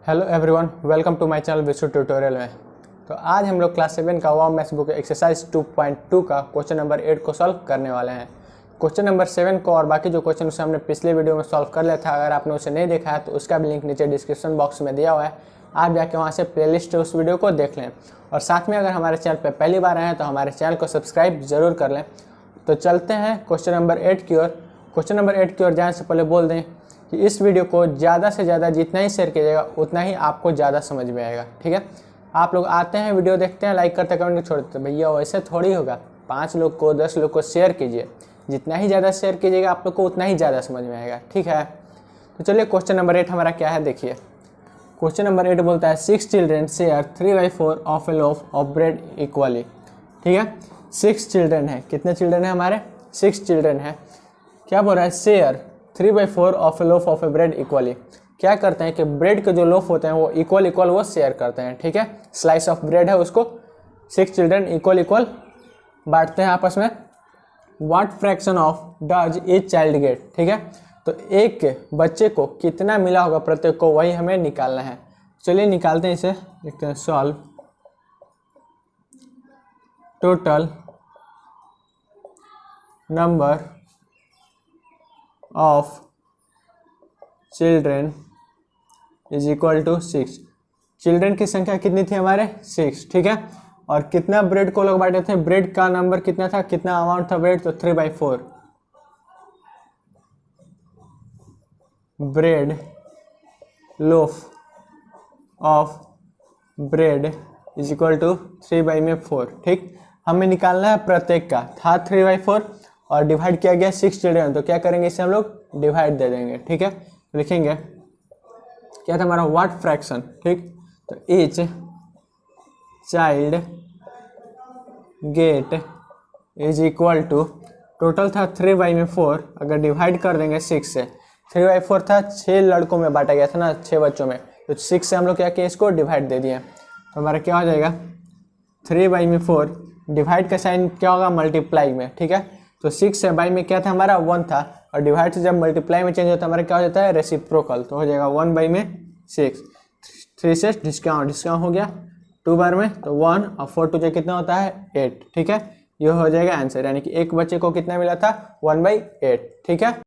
Hello everyone, welcome to my channel Vishu tutorial में। तो आज हम लोग क्लास 7 का वार्म मैथ्स बुक एक्सरसाइज 2.2 का क्वेश्चन नंबर 8 को सॉल्व करने वाले हैं। क्वेश्चन नंबर 7 को और बाकी जो क्वेश्चन उसे हमने पिछले वीडियो में सॉल्व कर लिया था। अगर आपने उसे नहीं देखा है तो उसका भी लिंक नीचे डिस्क्रिप्शन बॉक्स में दिया हुआ है, आप जाके वहाँ से प्लेलिस्ट उस वीडियो को देख लें। और साथ में अगर हमारे चैनल पर पहली बार आए हैं तो हमारे चैनल को सब्सक्राइब ज़रूर कर लें। तो चलते हैं क्वेश्चन नंबर 8 की ओर। क्वेश्चन नंबर 8 की ओर जाने से पहले बोल दें कि इस वीडियो को ज़्यादा से ज़्यादा जितना ही शेयर कीजिएगा उतना ही आपको ज़्यादा समझ में आएगा। ठीक है, आप लोग आते हैं, वीडियो देखते हैं, लाइक करते, कमेंट छोड़ देते, भैया वैसे थोड़ी होगा। 5 लोग को 10 लोग को शेयर कीजिए, जितना ही ज़्यादा शेयर कीजिएगा आप लोग को उतना ही ज़्यादा समझ में आएगा। ठीक है, तो चलिए क्वेश्चन नंबर 8 हमारा क्या है देखिए। क्वेश्चन नंबर 8 बोलता है 6 children share 3/4 of A loaf of bread equally. ठीक है, 6 चिल्ड्रेन है। कितने चिल्ड्रेन है हमारे? 6 चिल्ड्रेन है। क्या बोल रहा है? Share 3/4 of A loaf of A bread equally. क्या करते हैं कि ब्रेड के जो लोफ होते हैं वो इक्वल वो शेयर करते हैं। ठीक है, स्लाइस ऑफ ब्रेड है, उसको 6 चिल्ड्रेन इक्वल बांटते हैं आपस में। What fraction of does each child gate. ठीक है, तो एक बच्चे को कितना मिला होगा प्रत्येक को, वही हमें निकालना है। चलिए निकालते हैं इसे, देखते हैं। Solve total number of children is equal to 6। Children की संख्या कितनी थी हमारे? 6। ठीक है, और कितना ब्रेड को लोग बांटे थे? ब्रेड का नंबर कितना था, कितना अमाउंट था ब्रेड? तो 3/4 bread loaf of bread is equal to 3/4। ठीक, हमें निकालना है प्रत्येक का। था 3/4 और डिवाइड किया गया 6 चिल्ड्रेन, तो क्या करेंगे, इसे हम लोग डिवाइड दे देंगे। ठीक है, लिखेंगे क्या था हमारा? What fraction. ठीक, तो each child get is equal to, total था 3/4, अगर डिवाइड कर देंगे 6 से। 3/4 था, 6 लड़कों में बांटा गया था ना, 6 बच्चों में, तो 6 से हम लोग क्या किए, इसको डिवाइड दे दिए। तो हमारा क्या हो जाएगा? 3/4 डिवाइड का साइन क्या होगा? मल्टीप्लाई में। ठीक है, तो 6 से बाई में क्या था हमारा? 1 था, और डिवाइड से जब मल्टीप्लाई में चेंज होता है हमारा क्या हो जाता है? रेसिप्रोकल। तो हो जाएगा 1/6। 3 से डिस्काउंट हो गया 2 बार में, तो 1 और 4 टू जो कितना होता है? 8। ठीक है, ये हो जाएगा आंसर, यानी कि एक बच्चे को कितना मिला था? 1/8। ठीक है।